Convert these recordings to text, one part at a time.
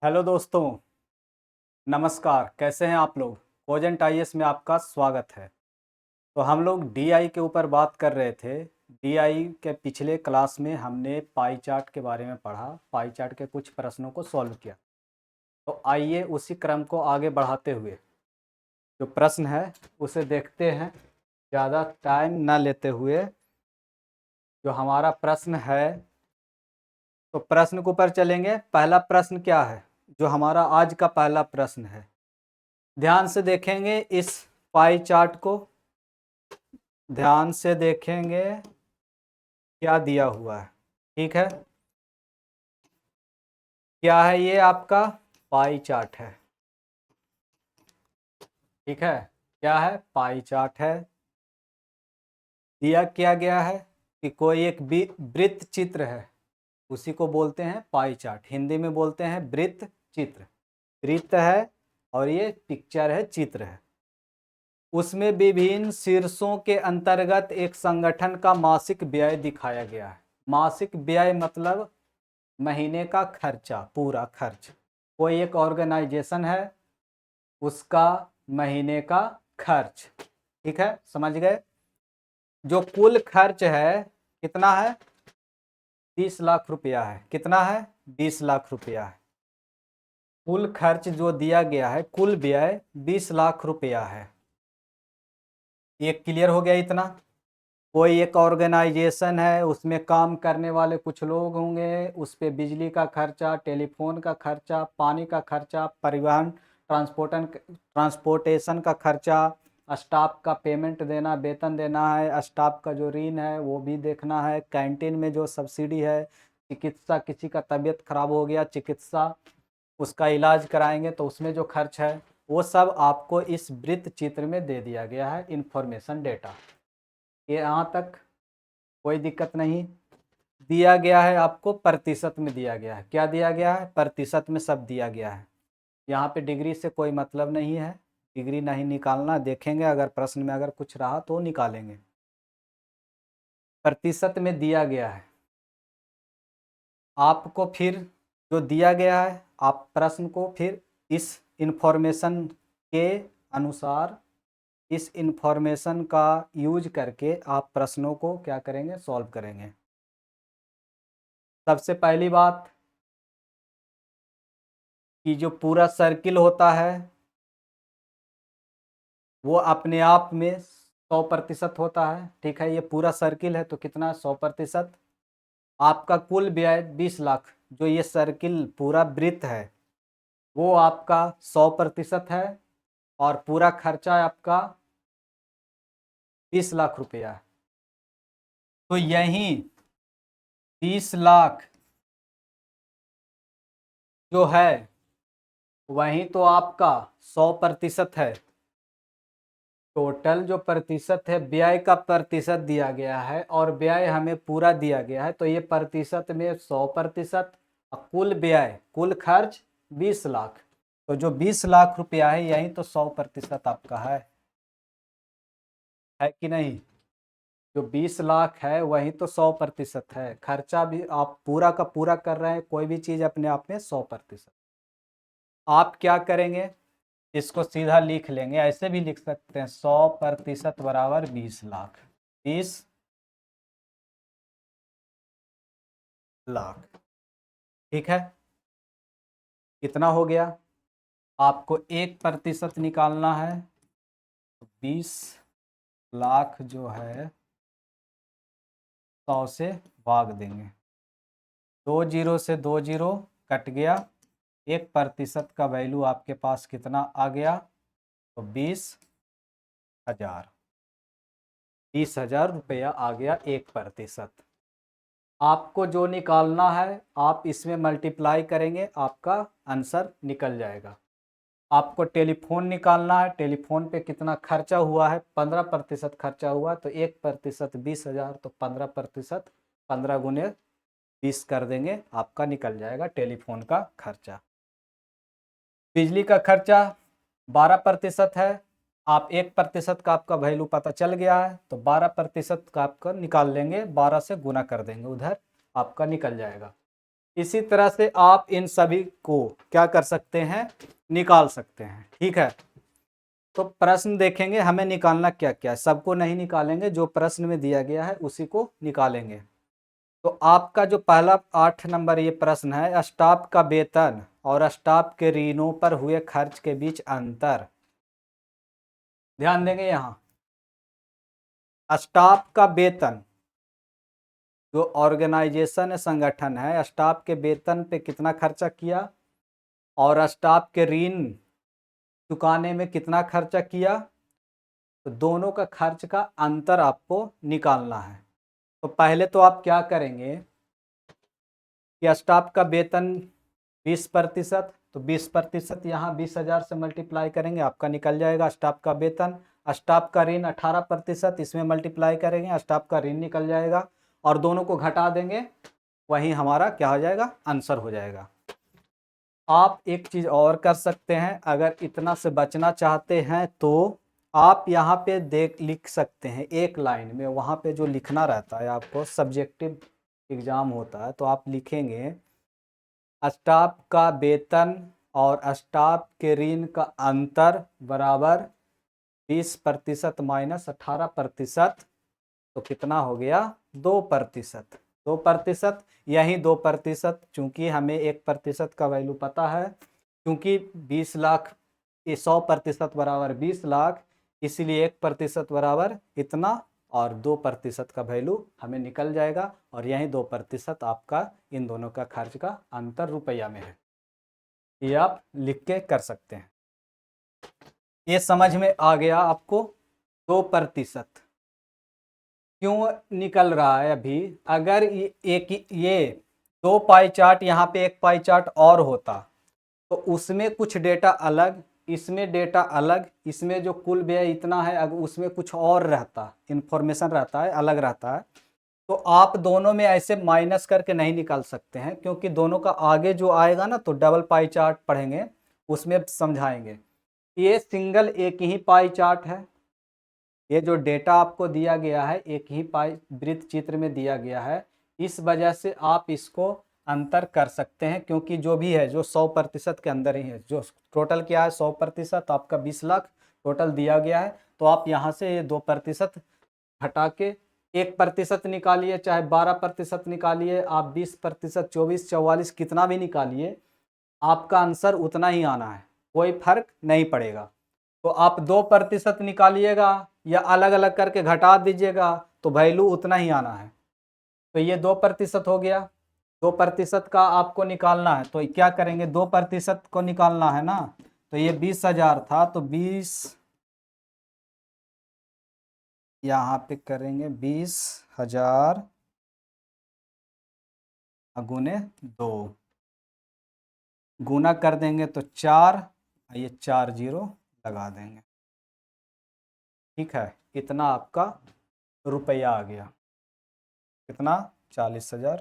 Hello दोस्तों, नमस्कार। कैसे हैं आप लोग। कोजेंट आईएएस में आपका स्वागत है। तो हम लोग डीआई के ऊपर बात कर रहे थे। डीआई के पिछले क्लास में हमने पाई चार्ट के बारे में पढ़ा, पाई चार्ट के कुछ प्रश्नों को सॉल्व किया। तो आइए उसी क्रम को आगे बढ़ाते हुए जो प्रश्न है उसे देखते हैं, ज़्यादा टाइम ना लेते हुए। जो हमारा प्रश्न है, तो प्रश्न के ऊपर चलेंगे। पहला प्रश्न क्या है, जो हमारा आज का पहला प्रश्न है, ध्यान से देखेंगे इस पाई चार्ट को। ध्यान से देखेंगे क्या दिया हुआ है। ठीक है, क्या है ये आपका पाई चार्ट है। ठीक है, क्या है, पाई चार्ट है। दिया क्या गया है कि कोई एक वृत्त चित्र है, उसी को बोलते हैं पाई चार्ट। हिंदी में बोलते हैं वृत्त चित्र। वृत्त है और ये पिक्चर है, चित्र है। उसमें विभिन्न शीर्षों के अंतर्गत एक संगठन का मासिक व्यय दिखाया गया है। मासिक व्यय मतलब महीने का खर्चा, पूरा खर्च। कोई एक ऑर्गेनाइजेशन है, उसका महीने का खर्च। ठीक है, समझ गए। जो कुल खर्च है कितना है, 20 लाख रुपया है। कितना है, 20 लाख रुपया है। कुल खर्च जो दिया गया है, कुल व्यय 20 लाख रुपया है। ये क्लियर हो गया इतना। कोई एक ऑर्गेनाइजेशन है, उसमें काम करने वाले कुछ लोग होंगे, उस पर बिजली का खर्चा, टेलीफोन का खर्चा, पानी का खर्चा, परिवहन ट्रांसपोर्टेशन का खर्चा, स्टाफ का पेमेंट देना, वेतन देना है, स्टाफ का जो ऋण है वो भी देखना है, कैंटीन में जो सब्सिडी है, चिकित्सा, किसी का तबीयत खराब हो गया, चिकित्सा, उसका इलाज कराएंगे तो उसमें जो खर्च है वो सब आपको इस वृत्त चित्र में दे दिया गया है, इंफॉर्मेशन डेटा। ये यहाँ तक कोई दिक्कत नहीं। दिया गया है आपको प्रतिशत में दिया गया है। क्या दिया गया है, प्रतिशत में सब दिया गया है। यहाँ पे डिग्री से कोई मतलब नहीं है, डिग्री नहीं निकालना। देखेंगे अगर प्रश्न में अगर कुछ रहा तो निकालेंगे। प्रतिशत में दिया गया है आपको। फिर जो दिया गया है, आप प्रश्न को फिर इस इंफॉर्मेशन के अनुसार, इस इंफॉर्मेशन का यूज करके आप प्रश्नों को क्या करेंगे, सॉल्व करेंगे। सबसे पहली बात कि जो पूरा सर्किल होता है वो अपने आप में 100% होता है। ठीक है, ये पूरा सर्किल है तो कितना, 100%। आपका कुल व्यय 20 लाख, जो ये सर्किल पूरा वृत्त है वो आपका 100% है, और पूरा खर्चा आपका 20 लाख रुपया है। तो यही 20 लाख जो है वही तो आपका 100% है। टोटल जो प्रतिशत है, व्यय का प्रतिशत दिया गया है और व्यय हमें पूरा दिया गया है, तो ये प्रतिशत में 100%। कुल व्यय, कुल खर्च 20 लाख, तो जो 20 लाख रुपया है यही तो 100% आपका है कि नहीं। जो 20 लाख है वही तो 100% है। खर्चा भी आप पूरा का पूरा कर रहे हैं, कोई भी चीज़ अपने आप में 100%। आप क्या करेंगे, इसको सीधा लिख लेंगे, ऐसे भी लिख सकते हैं, 100% बराबर 20 लाख। 20 लाख, ठीक है। कितना हो गया, आपको 1% निकालना है। 20 लाख जो है 100 से भाग देंगे, 2 जीरो से 2 जीरो कट गया। 1% का वैल्यू आपके पास कितना आ गया, तो 20,000। 20,000 रुपया आ गया 1%। आपको जो निकालना है आप इसमें मल्टीप्लाई करेंगे, आपका आंसर निकल जाएगा। आपको टेलीफोन निकालना है, टेलीफोन पे कितना खर्चा हुआ है, 15% खर्चा हुआ, तो 1% 20,000, तो 15%, 15 गुने 20 कर देंगे, आपका निकल जाएगा टेलीफोन का खर्चा। बिजली का खर्चा 12% है। आप 1% का आपका वैल्यू पता चल गया है, तो 12% का आपका निकाल लेंगे, 12 से गुना कर देंगे, उधर आपका निकल जाएगा। इसी तरह से आप इन सभी को क्या कर सकते हैं, निकाल सकते हैं। ठीक है, तो प्रश्न देखेंगे हमें निकालना क्या क्या है, सबको नहीं निकालेंगे, जो प्रश्न में दिया गया है उसी को निकालेंगे। तो आपका जो पहला 8 नंबर ये प्रश्न है, स्टाफ का वेतन और स्टाफ के ऋणों पर हुए खर्च के बीच अंतर। ध्यान देंगे यहाँ, स्टाफ का वेतन, जो ऑर्गेनाइजेशन संगठन है, स्टाफ के वेतन पे कितना खर्चा किया और स्टाफ के ऋण चुकाने में कितना खर्चा किया, तो दोनों का खर्च का अंतर आपको निकालना है। तो पहले तो आप क्या करेंगे कि स्टाफ का वेतन 20%, तो 20% यहाँ 20,000 से मल्टीप्लाई करेंगे, आपका निकल जाएगा स्टाफ का वेतन। स्टाफ का ऋण 18%, इसमें मल्टीप्लाई करेंगे, स्टाफ का ऋण निकल जाएगा और दोनों को घटा देंगे, वहीं हमारा क्या हो जाएगा, आंसर हो जाएगा। आप एक चीज़ और कर सकते हैं, अगर इतना से बचना चाहते हैं तो आप यहाँ पे लिख सकते हैं एक लाइन में, वहाँ पे जो लिखना रहता है आपको, सब्जेक्टिव एग्जाम होता है, तो आप लिखेंगे स्टाफ का वेतन और स्टाफ के ऋण का अंतर बराबर 20% माइनस 18%, तो कितना हो गया, 2%। 2%, यही 2%, चूंकि हमें 1% का वैल्यू पता है, क्योंकि 20 लाख, ये 100% बराबर 20 लाख, इसीलिए 1% बराबर इतना और 2% का वैल्यू हमें निकल जाएगा, और यही 2% आपका इन दोनों का खर्च का अंतर रुपया में है। ये आप लिख के कर सकते हैं। ये समझ में आ गया आपको, 2% क्यों निकल रहा है अभी। अगर ये 2 पाई चार्ट, यहाँ पे 1 पाई चार्ट और होता तो उसमें कुछ डेटा अलग, इसमें डेटा अलग, इसमें जो कुल व्यय इतना है, अगर उसमें कुछ और रहता, इंफॉर्मेशन रहता है, अलग रहता है, तो आप दोनों में ऐसे माइनस करके नहीं निकाल सकते हैं, क्योंकि दोनों का आगे जो आएगा ना, तो डबल पाई चार्ट पढ़ेंगे उसमें समझाएंगे। ये सिंगल एक ही पाई चार्ट है, ये जो डेटा आपको दिया गया है एक ही पाई वृत्त चित्र में दिया गया है, इस वजह से आप इसको अंतर कर सकते हैं, क्योंकि जो भी है जो 100% के अंदर ही है, जो टोटल क्या है 100%, आपका 20 लाख टोटल दिया गया है, तो आप यहाँ से ये 2% हटा के 1% निकालिए, चाहे 12% निकालिए, आप 20%, 24, 44 कितना भी निकालिए, आपका आंसर उतना ही आना है, कोई फर्क नहीं पड़ेगा। तो आप 2% निकालिएगा या अलग अलग करके घटा दीजिएगा, तो वैल्यू उतना ही आना है। तो ये 2% हो गया, 2% का आपको निकालना है, तो क्या करेंगे, 2% को निकालना है ना, तो ये 20,000 था, तो 20 यहाँ पे करेंगे 20,000 गुने 2, गुना कर देंगे तो 4, ये 4 जीरो लगा देंगे। ठीक है, इतना आपका रुपया आ गया, कितना, 40,000।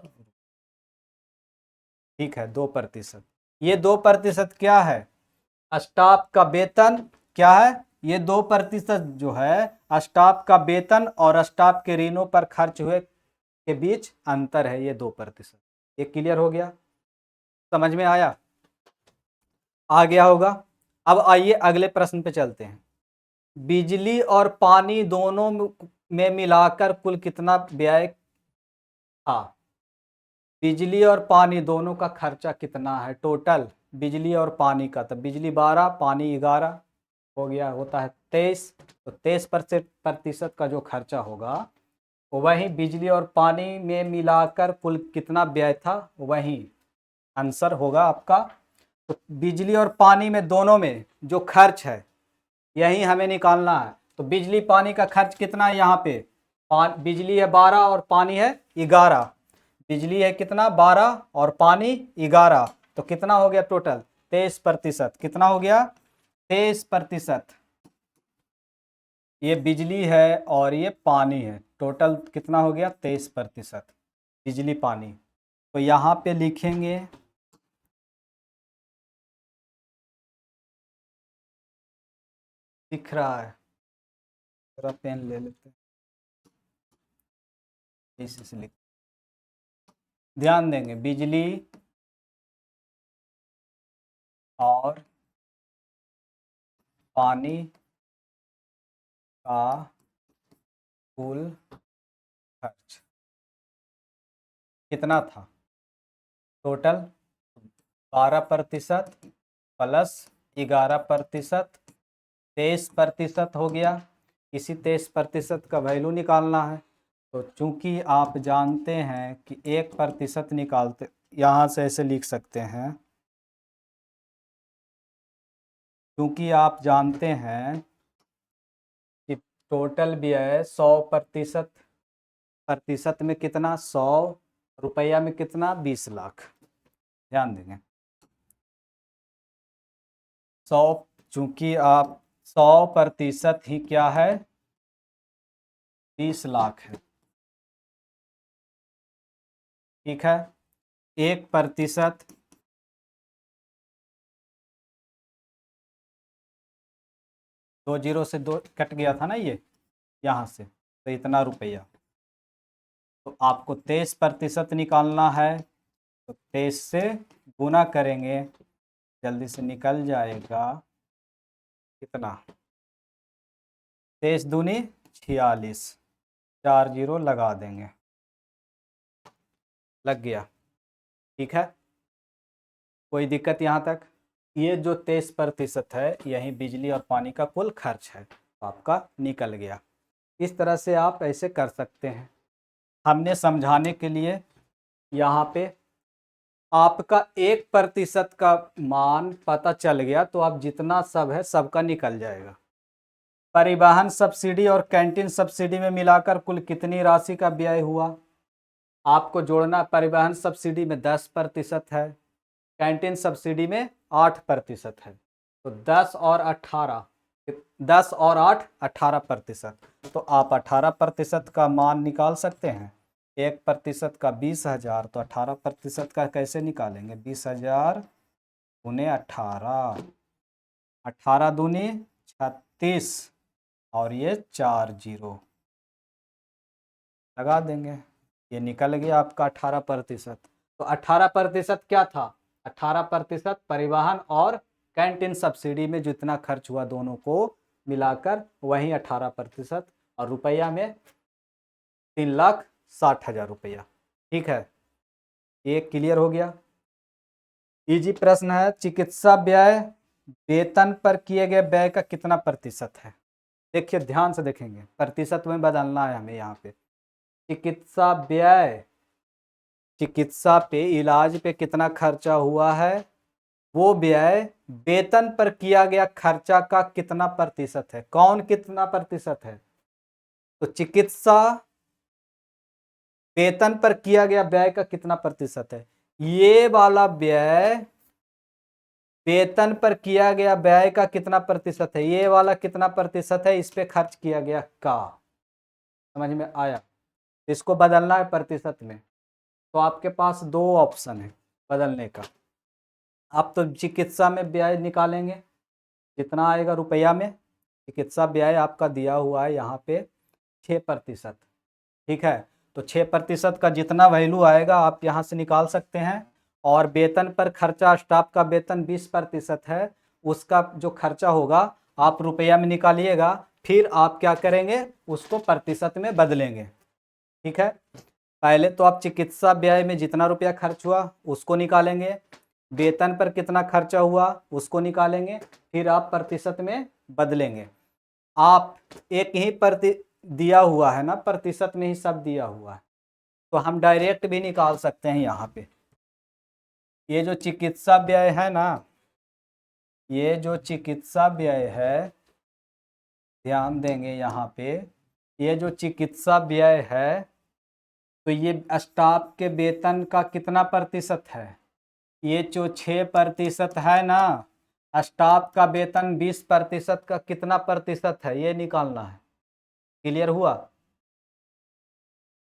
ठीक है, 2%, ये 2% क्या है, स्टाफ का वेतन, क्या है, ये 2% जो है स्टाफ का वेतन और स्टाफ के ऋणों पर खर्च हुए के बीच अंतर है, ये 2%। ये क्लियर हो गया, समझ में आया, आ गया होगा। अब आइए अगले प्रश्न पे चलते हैं। बिजली और पानी दोनों में मिलाकर कुल कितना व्यय था, बिजली और पानी दोनों का खर्चा कितना है टोटल, बिजली और पानी का, तो बिजली 12, पानी 11 हो गया, होता है 23, तो 23% का जो खर्चा होगा वही बिजली और पानी में मिलाकर कुल कितना व्यय था, वही आंसर होगा आपका। तो बिजली और पानी में दोनों में जो खर्च है यही हमें निकालना है। तो बिजली पानी का खर्च कितना है यहाँ पे, बिजली है 12 और पानी है 11, बिजली है कितना 12 और पानी 11, तो कितना हो गया टोटल 23%, कितना हो गया 23%। ये बिजली है और ये पानी है, टोटल कितना हो गया 23%, बिजली पानी। तो यहाँ पे लिखेंगे दिख रहा है, थोड़ा पेन ले लेते हैं, इसी से लिख, ध्यान देंगे बिजली और पानी का कुल खर्च कितना था टोटल? 12% प्लस 11%, 23% हो गया। इसी 23% का वैल्यू निकालना है। तो चूंकि आप जानते हैं कि 1% निकालते, यहाँ से ऐसे लिख सकते हैं, क्योंकि आप जानते हैं कि टोटल व्यय 100% प्रतिशत में कितना, 100 रुपया में कितना, 20 लाख। ध्यान देंगे 100, चूंकि आप 100% ही क्या है, 20 लाख है। ठीक है, 1%, दो जीरो से दो कट गया था ना ये यहाँ से, तो इतना रुपया। तो आपको 23% निकालना है, तो 23 से गुना करेंगे, जल्दी से निकल जाएगा कितना, 23 दूनी 46, 4 जीरो लगा देंगे, लग गया। ठीक है, कोई दिक्कत यहाँ तक? ये जो 23% है यही बिजली और पानी का कुल खर्च है, तो आपका निकल गया। इस तरह से आप ऐसे कर सकते हैं। हमने समझाने के लिए यहाँ पे आपका 1% का मान पता चल गया, तो आप जितना सब है सबका निकल जाएगा। परिवहन सब्सिडी और कैंटीन सब्सिडी में मिलाकर कुल कितनी राशि का व्यय हुआ, आपको जोड़ना। परिवहन सब्सिडी में 10% है, कैंटीन सब्सिडी में 8% है, तो 10 और 8 18%। तो आप 18% का मान निकाल सकते हैं। 1% का 20,000, तो 18% का कैसे निकालेंगे, 20,000 गुने 18, 18 दूनी 36, और ये 4 जीरो लगा देंगे, ये निकल गया आपका 18%। तो 18% क्या था, 18% परिवहन और कैंटीन सब्सिडी में जितना खर्च हुआ दोनों को मिलाकर वही 18%, और रुपया में 3,60,000 रुपया। ठीक है, ये क्लियर हो गया। इजी प्रश्न है, चिकित्सा व्यय वेतन पर किए गए व्यय का कितना प्रतिशत है? देखिए ध्यान से देखेंगे, प्रतिशत में बदलना है हमें यहाँ पे। चिकित्सा व्यय, चिकित्सा पे, इलाज पे कितना खर्चा हुआ है, वो व्यय वेतन पर किया गया खर्चा का कितना प्रतिशत है। कौन कितना प्रतिशत है, तो चिकित्सा वेतन पर किया गया व्यय का कितना प्रतिशत है। ये वाला व्यय वेतन पर किया गया व्यय का कितना प्रतिशत है, ये वाला कितना प्रतिशत है इस पे खर्च किया गया का। समझ में आया? इसको बदलना है प्रतिशत में, तो आपके पास दो ऑप्शन है बदलने का। आप तो चिकित्सा में व्यय निकालेंगे, कितना आएगा रुपया में, चिकित्सा व्यय आपका दिया हुआ है यहाँ पे 6%। ठीक है, तो 6% का जितना वैल्यू आएगा आप यहाँ से निकाल सकते हैं। और वेतन पर खर्चा, स्टाफ का वेतन 20% है, उसका जो खर्चा होगा आप रुपया में निकालिएगा, फिर आप क्या करेंगे, उसको प्रतिशत में बदलेंगे। ठीक है, पहले तो आप चिकित्सा व्यय में जितना रुपया खर्च हुआ उसको निकालेंगे, वेतन पर कितना खर्चा हुआ उसको निकालेंगे, फिर आप प्रतिशत में बदलेंगे। आप एक ही प्रति दिया हुआ है ना, प्रतिशत में ही सब दिया हुआ है, तो हम डायरेक्ट भी निकाल सकते हैं। यहाँ पे ये जो चिकित्सा व्यय है ना, ये जो चिकित्सा व्यय है, ध्यान देंगे यहाँ पे, ये जो चिकित्सा व्यय है, तो ये स्टाफ के वेतन का कितना प्रतिशत है, ये जो 6% है ना, स्टाफ का वेतन 20% का कितना प्रतिशत है ये निकालना है। क्लियर हुआ?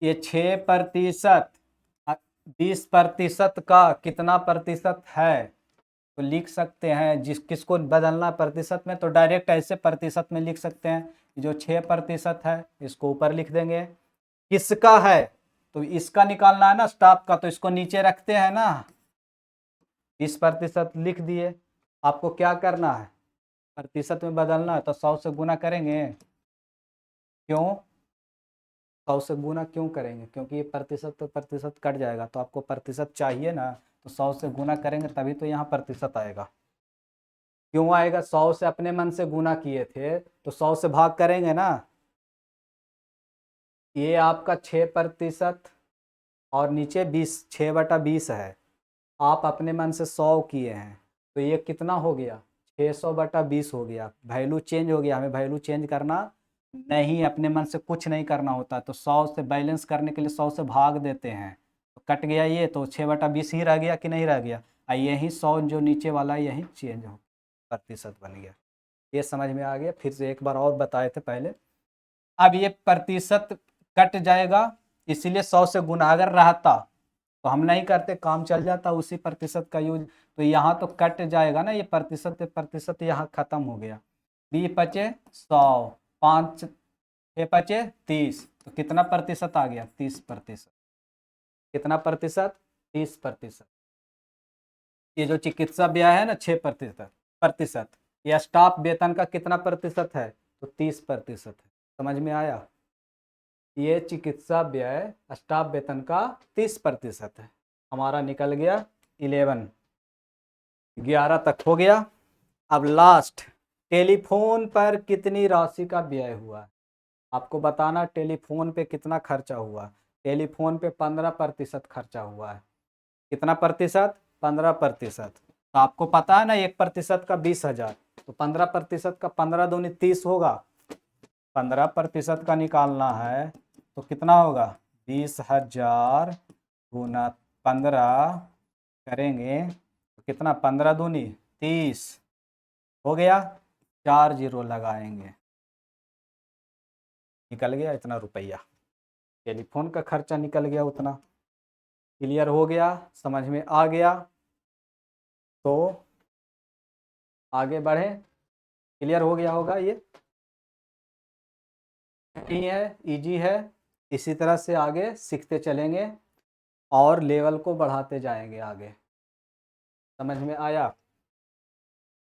ये 6% 20% का कितना प्रतिशत है, तो लिख सकते हैं, जिस किसको बदलना प्रतिशत में, तो डायरेक्ट ऐसे प्रतिशत में लिख सकते हैं। जो 6% है इसको ऊपर लिख देंगे, किसका है, तो इसका निकालना है ना स्टाफ का, तो इसको नीचे रखते हैं ना, 20% लिख दिए, आपको क्या करना है, प्रतिशत में बदलना है, तो 100 से गुना करेंगे। क्यों 100 से गुना क्यों करेंगे, क्योंकि ये प्रतिशत तो प्रतिशत कट जाएगा, तो आपको प्रतिशत चाहिए ना, तो 100 से गुना करेंगे तभी तो यहाँ प्रतिशत आएगा। क्यों आएगा, 100 से अपने मन से गुना किए थे तो 100 से भाग करेंगे ना। ये आपका 6% और नीचे 20, 6/20 है। आप अपने मन से 100 किए हैं तो ये कितना हो गया, 600/20 हो गया। वैल्यू चेंज हो गया, हमें वैल्यू चेंज करना नहीं, अपने मन से कुछ नहीं करना होता। तो 100 से बैलेंस करने के लिए 100 से भाग देते हैं, तो कट गया ये, तो 6/20 ही रह गया कि नहीं रह गया। यही 100 जो नीचे वाला यही चेंज हो, प्रतिशत बन गया। ये समझ में आ गया। फिर से एक बार और बताए थे पहले। अब ये प्रतिशत कट जाएगा, इसीलिए 100 से गुना अगर रहता तो हम नहीं करते, काम चल जाता उसी प्रतिशत का यूज। तो यहाँ तो कट जाएगा ना, ये प्रतिशत प्रतिशत यहाँ खत्म हो गया। 20×100, 5 6×5 = 30, तो कितना प्रतिशत आ गया, 30%। कितना प्रतिशत, 30%। ये जो चिकित्सा व्यय है ना 6%, ये स्टाफ वेतन का कितना प्रतिशत है, तो 30% है। समझ में आया। ये चिकित्सा व्यय स्टाफ वेतन का 30% है। हमारा निकल गया 11 तक हो गया। अब लास्ट, टेलीफोन पर कितनी राशि का व्यय हुआ है। आपको बताना टेलीफोन पे कितना खर्चा हुआ। टेलीफोन पे 15% खर्चा हुआ है। कितना प्रतिशत, 15%। तो आपको पता है ना 1% का 20,000, तो 15% का 15 दूनी 30 होगा। 15% का निकालना है तो कितना होगा, 20,000 गुना 15 करेंगे तो कितना, 15 दूनी 30 हो गया। 4 जीरो लगाएंगे, निकल गया इतना रुपया। टेलीफोन का खर्चा निकल गया उतना। क्लियर हो गया, समझ में आ गया। तो आगे बढ़े। क्लियर हो गया होगा। ये नहीं है, इजी है। इसी तरह से आगे सीखते चलेंगे और लेवल को बढ़ाते जाएंगे आगे। समझ में आया।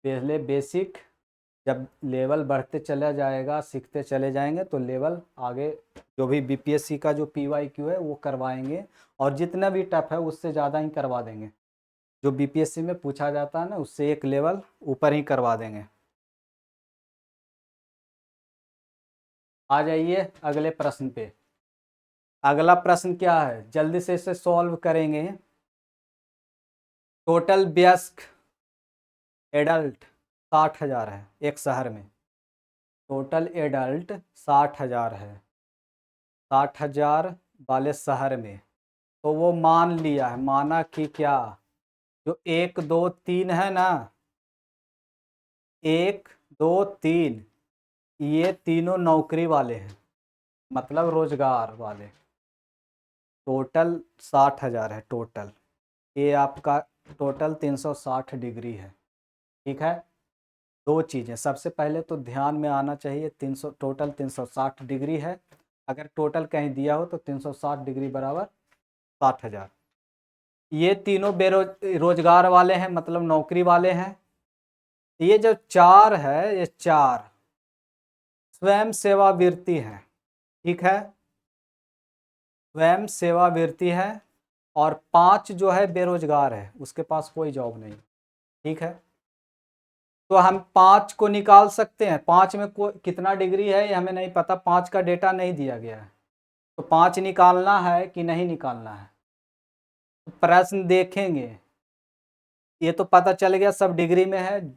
पहले बेसिक, जब लेवल बढ़ते चला जाएगा, सीखते चले जाएंगे तो लेवल आगे जो भी बीपीएससी का जो पीवाईक्यू है वो करवाएंगे, और जितना भी टफ है उससे ज़्यादा ही करवा देंगे। जो बीपीएससी में पूछा जाता है ना उससे एक लेवल ऊपर ही करवा देंगे। आ जाइए अगले प्रश्न पे। अगला प्रश्न क्या है, जल्दी से इसे सॉल्व करेंगे। टोटल वयस्क एडल्ट 60,000 है एक शहर में। टोटल एडल्ट 60,000 है 60,000 वाले शहर में। तो वो मान लिया है, माना कि क्या, जो 1 2 3 है ना, 1 2 3, ये तीनों नौकरी वाले हैं, मतलब रोजगार वाले। टोटल 60,000 है टोटल। ये आपका टोटल 360 डिग्री है। ठीक है। दो चीज़ें, सबसे पहले तो ध्यान में आना चाहिए, 300 टोटल 360 डिग्री है। अगर टोटल कहीं दिया हो तो 360 डिग्री बराबर 60,000। ये तीनों बेरोजगार वाले हैं, मतलब नौकरी वाले हैं। ये जो 4 है, ये 4 स्वयं सेवावृत्ति है। ठीक है, स्वयं सेवावृत्ति है। और 5 जो है बेरोजगार है, उसके पास कोई जॉब नहीं। ठीक है, तो हम 5 को निकाल सकते हैं। 5 में कितना डिग्री है ये हमें नहीं पता, 5 का डेटा नहीं दिया गया है। तो 5 निकालना है कि नहीं निकालना है, तो प्रश्न देखेंगे। ये तो पता चल गया सब डिग्री में है,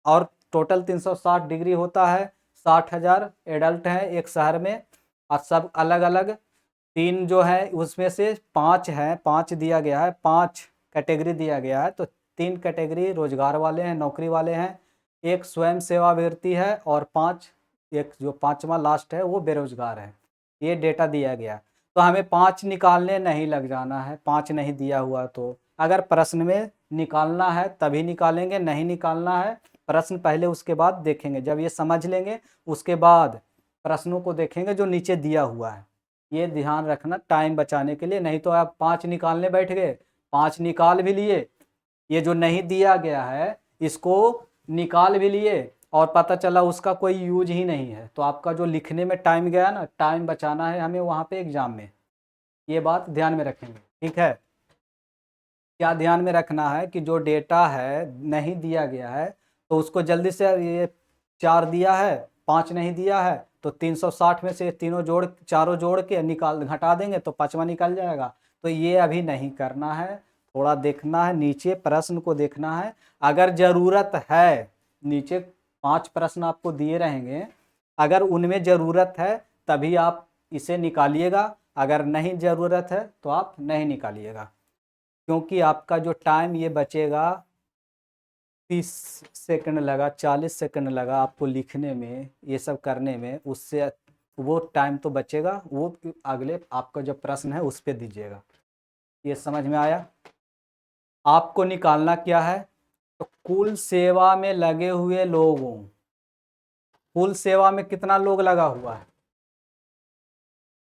और टोटल 360 डिग्री होता है। 60,000 एडल्ट हैं एक शहर में, और सब अलग अलग। 3 जो है उसमें से 5 हैं, 5 दिया गया है, 5 कैटेगरी दिया गया है। तो 3 कैटेगरी रोजगार वाले हैं, नौकरी वाले हैं, एक स्वयं सेवावृत्ति है, और 5 एक जो 5वां लास्ट है वो बेरोजगार है। ये डेटा दिया गया। तो हमें 5 निकालने नहीं लग जाना है, 5 नहीं दिया हुआ। तो अगर प्रश्न में निकालना है तभी निकालेंगे, नहीं निकालना है प्रश्न पहले उसके बाद देखेंगे। जब ये समझ लेंगे उसके बाद प्रश्नों को देखेंगे जो नीचे दिया हुआ है। ये ध्यान रखना टाइम बचाने के लिए, नहीं तो आप 5 निकालने बैठ गए, 5 निकाल भी लिए, ये जो नहीं दिया गया है इसको निकाल भी लिए और पता चला उसका कोई यूज ही नहीं है, तो आपका जो लिखने में टाइम गया ना, टाइम बचाना है हमें वहाँ पे एग्जाम में, ये बात ध्यान में रखेंगे। ठीक है, क्या ध्यान में रखना है कि जो डेटा है नहीं दिया गया है तो उसको जल्दी से, ये 4 दिया है 5 नहीं दिया है तो 360 में से तीनों जोड़ चारों जोड़ के निकाल घटा देंगे तो 5वां निकल जाएगा। तो ये अभी नहीं करना है, थोड़ा देखना है नीचे प्रश्न को देखना है। अगर ज़रूरत है, नीचे 5 प्रश्न आपको दिए रहेंगे, अगर उनमें ज़रूरत है तभी आप इसे निकालिएगा, अगर नहीं ज़रूरत है तो आप नहीं निकालिएगा, क्योंकि आपका जो टाइम ये बचेगा 30 सेकंड लगा, 40 सेकंड लगा आपको लिखने में, ये सब करने में, उससे वो टाइम तो बचेगा, वो अगले आपका जो प्रश्न है उस पर दीजिएगा। ये समझ में आया? आपको निकालना क्या है, तो कुल सेवा में लगे हुए लोगों, कुल सेवा में कितना लोग लगा हुआ है,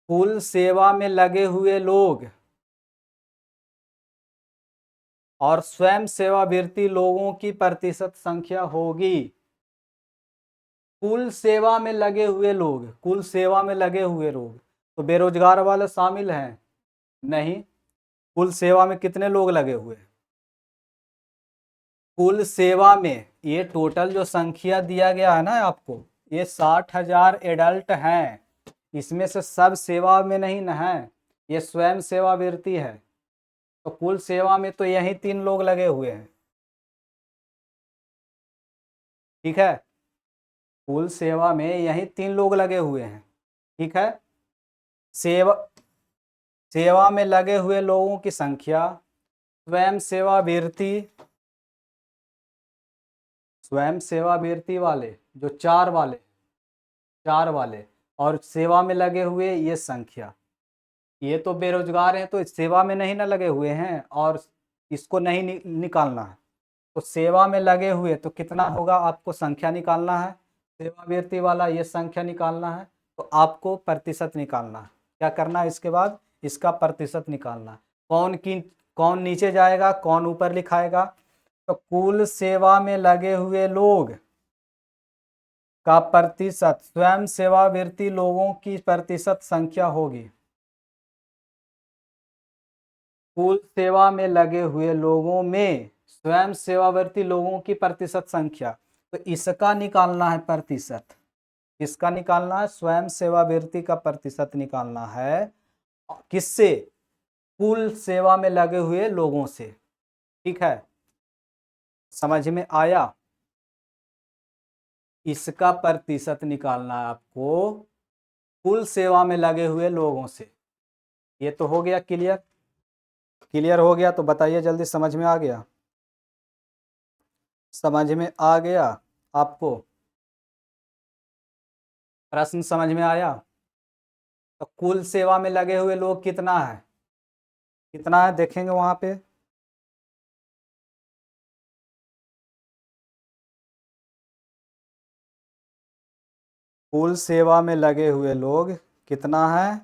कुल सेवा में लगे हुए लोग और स्वयं सेवावृत्ति लोगों की प्रतिशत संख्या होगी। कुल सेवा में लगे हुए लोग, कुल सेवा में लगे हुए लोग, तो बेरोजगार वाले शामिल हैं? नहीं। कुल सेवा में कितने लोग लगे हुए हैं? कुल सेवा में ये टोटल जो संख्या दिया गया है ना आपको, ये 60,000 एडल्ट हैं, इसमें से सब सेवा में नहीं न है, ये स्वयं सेवावृत्ति है। तो कुल सेवा में तो यही 3 लोग लगे हुए हैं। ठीक है, कुल सेवा में यही 3 लोग लगे हुए हैं। ठीक है, सेवा सेवा में लगे हुए लोगों की संख्या, स्वयं सेवावृत्ति, स्वयं सेवावृत्ति वाले जो 4 वाले, 4 वाले, और सेवा में लगे हुए ये संख्या, ये तो बेरोजगार हैं तो इस सेवा में नहीं ना लगे हुए हैं और इसको नहीं निकालना है। तो सेवा में लगे हुए तो कितना होगा, आपको संख्या निकालना है, सेवावृत्ति वाला ये संख्या निकालना है, तो आपको प्रतिशत निकालना है। क्या करना है इसके बाद, इसका प्रतिशत निकालना है। कौन नीचे जाएगा, कौन ऊपर लिखाएगा, तो कुल सेवा में लगे हुए लोग का प्रतिशत स्वयं सेवावृत्ति लोगों की प्रतिशत संख्या होगी। कुल सेवा में लगे हुए लोगों में स्वयं सेवावृत्ति लोगों की प्रतिशत संख्या, तो इसका निकालना है प्रतिशत। किसका निकालना है, स्वयं सेवावृत्ति का प्रतिशत निकालना है। किससे, कुल सेवा में लगे हुए लोगों से। ठीक है, समझ में आया? इसका प्रतिशत निकालना है आपको कुल सेवा में लगे हुए लोगों से। ये तो हो गया क्लियर? क्लियर हो गया तो बताइए जल्दी, समझ में आ गया? समझ में आ गया आपको? प्रश्न समझ में आया? तो कुल सेवा में लगे हुए लोग कितना है, कितना है देखेंगे वहां पे। कुल सेवा में लगे हुए लोग कितना है,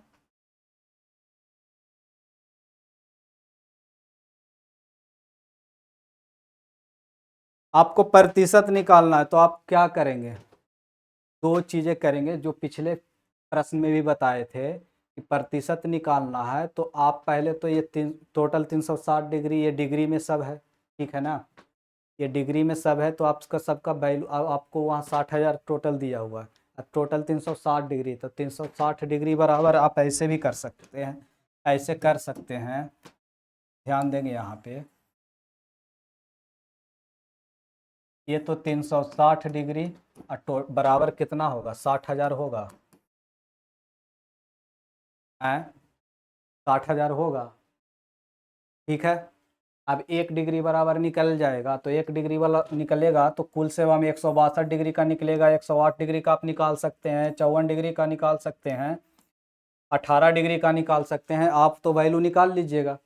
आपको प्रतिशत निकालना है। तो आप क्या करेंगे, 2 चीज़ें करेंगे जो पिछले प्रश्न में भी बताए थे कि प्रतिशत निकालना है। तो आप पहले तो ये टोटल 360 डिग्री, ये डिग्री में सब है, ठीक है ना, ये डिग्री में सब है, तो आपका सबका वैल्यू आपको वहाँ 60,000 टोटल दिया हुआ है। अब टोटल 360 डिग्री, तो 360 डिग्री बराबर आप ऐसे भी कर सकते हैं, ऐसे कर सकते हैं। ध्यान देंगे यहाँ पे, ये तो 360 डिग्री बराबर कितना होगा, 60,000 होगा, 60,000 होगा। ठीक है, अब 1 डिग्री बराबर निकल जाएगा, तो 1 डिग्री वाला निकलेगा तो कुल सेवा में 162 डिग्री का निकलेगा, 108 डिग्री का आप निकाल सकते हैं, 54 डिग्री का निकाल सकते हैं, 18 डिग्री का निकाल सकते हैं, आप तो वैल्यू निकाल लीजिएगा।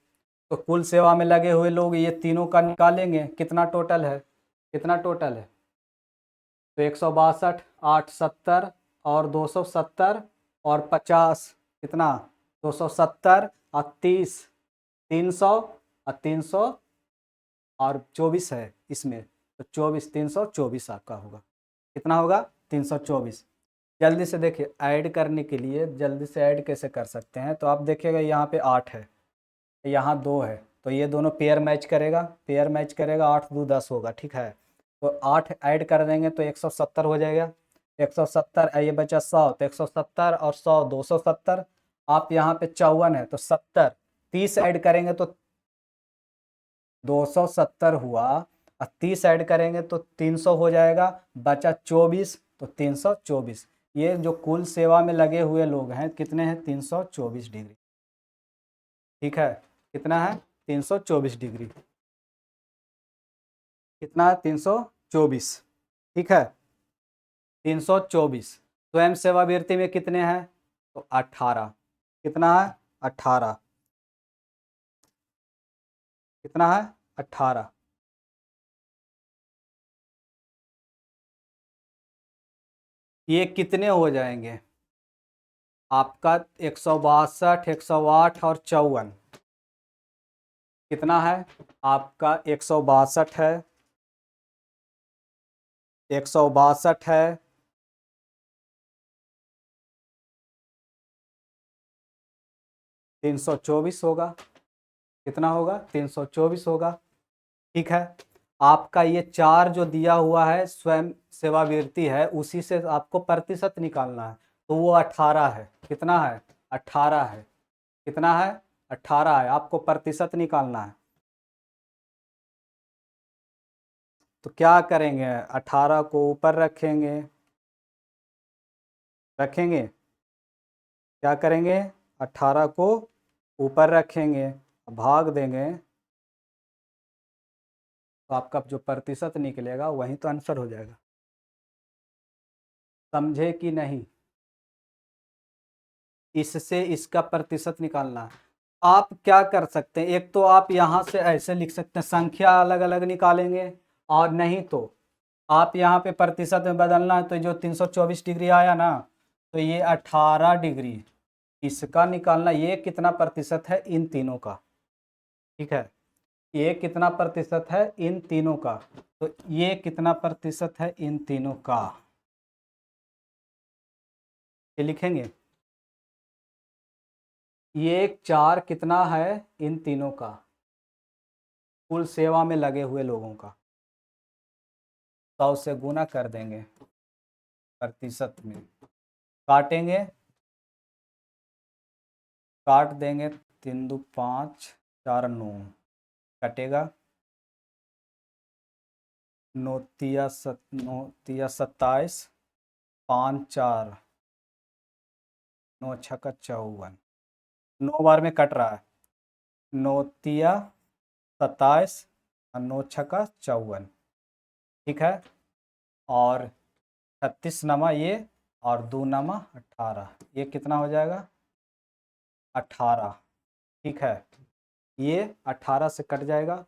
तो कुल सेवा में लगे हुए लोग ये तीनों का निकालेंगे, कितना टोटल है, कितना टोटल है, तो 162, 870 और 270 और 50, कितना, 270 और 30, 300 और 300 और 24 है इसमें, तो 24, 324 आपका होगा। कितना होगा? 324। जल्दी से देखिए, ऐड करने के लिए जल्दी से ऐड कैसे कर सकते हैं, तो आप देखिएगा यहाँ पे 8 है, यहाँ 2 है, तो ये दोनों पेयर मैच करेगा, पेयर मैच करेगा, 8 2 10 होगा, ठीक है। तो 8 ऐड कर देंगे तो 170 हो जाएगा। 170, ये बचा 100, तो 170 और 100 270। आप यहाँ पे 54 है तो 70, 30 ऐड करेंगे तो 270 हुआ, और 30 ऐड करेंगे तो 300 हो जाएगा, बचा 24, तो 324। ये जो कुल सेवा में लगे हुए लोग हैं कितने हैं? 324 डिग्री, ठीक है। कितना है? 324 डिग्री। कितना है? 324, ठीक है। 324। स्वयं सेवावृत्ति में कितने हैं? तो 18। कितना है? 18। कितना है? 18। ये कितने हो जाएंगे आपका? 162, 108 और 54। कितना है आपका? 162 है, 162 है, 324 होगा। कितना होगा? 324 होगा, ठीक है। आपका ये 4 जो दिया हुआ है स्वयं सेवावृत्ति है, उसी से आपको प्रतिशत निकालना है, तो वो 18 है। कितना है? 18 है। कितना है? 18 है, आपको प्रतिशत निकालना है। तो क्या करेंगे? 18 को ऊपर रखेंगे, क्या करेंगे? 18 को ऊपर रखेंगे, भाग देंगे, तो आपका जो प्रतिशत निकलेगा वही तो आंसर हो जाएगा। समझे कि नहीं? इससे इसका प्रतिशत निकालना है। आप क्या कर सकते हैं, एक तो आप यहाँ से ऐसे लिख सकते हैं, संख्या अलग अलग निकालेंगे, और नहीं तो आप यहाँ पे प्रतिशत में बदलना है, तो जो 324 डिग्री आया ना, तो ये 18 डिग्री इसका निकालना। ये कितना प्रतिशत है इन तीनों का, ठीक है। ये कितना प्रतिशत है इन तीनों का, तो ये कितना प्रतिशत है इन तीनों का, ये लिखेंगे। ये 4 कितना है इन तीनों का, कुल सेवा में लगे हुए लोगों का, 100 से गुना कर देंगे प्रतिशत में, काटेंगे, काट देंगे, 3 2 5 4 9 कटेगा, 9 तिया 27, 5 4, 9 छक्का 54, 9 बार में कट रहा है, 9 तिया 27 और 9 छक्का 54, ठीक है। और 36 नमा ये, और 2 नमा 18, ये कितना हो जाएगा? 18, ठीक है। ये 18 से कट जाएगा,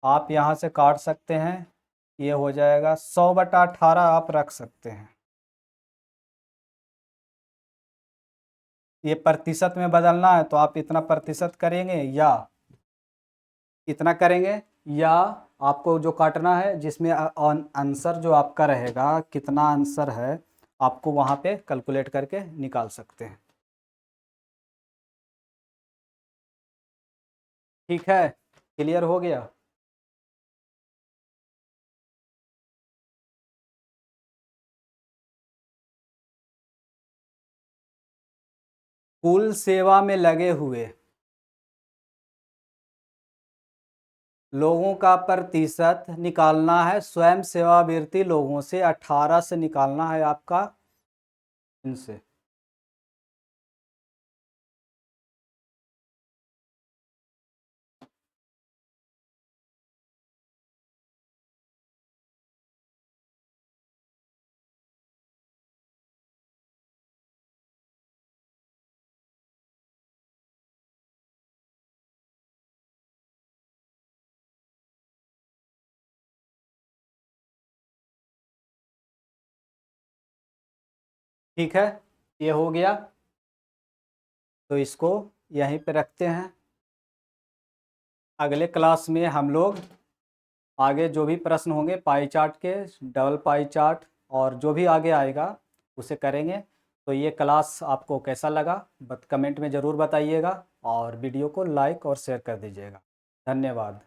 आप यहाँ से काट सकते हैं, ये हो जाएगा 100/18 आप रख सकते हैं। ये प्रतिशत में बदलना है तो आप इतना प्रतिशत करेंगे या इतना करेंगे, या आपको जो काटना है जिसमें आंसर जो आपका रहेगा कितना आंसर है, आपको वहाँ पे कैलकुलेट करके निकाल सकते हैं, ठीक है। क्लियर हो गया? कुल सेवा में लगे हुए लोगों का प्रतिशत निकालना है, स्वयं सेवावृत्ति लोगों से 18 से निकालना है आपका इनसे। ठीक है, ये हो गया, तो इसको यहीं पे रखते हैं। अगले क्लास में हम लोग आगे जो भी प्रश्न होंगे पाई चार्ट के, डबल पाई चार्ट और जो भी आगे आएगा उसे करेंगे। तो ये क्लास आपको कैसा लगा कमेंट में ज़रूर बताइएगा और वीडियो को लाइक और शेयर कर दीजिएगा। धन्यवाद।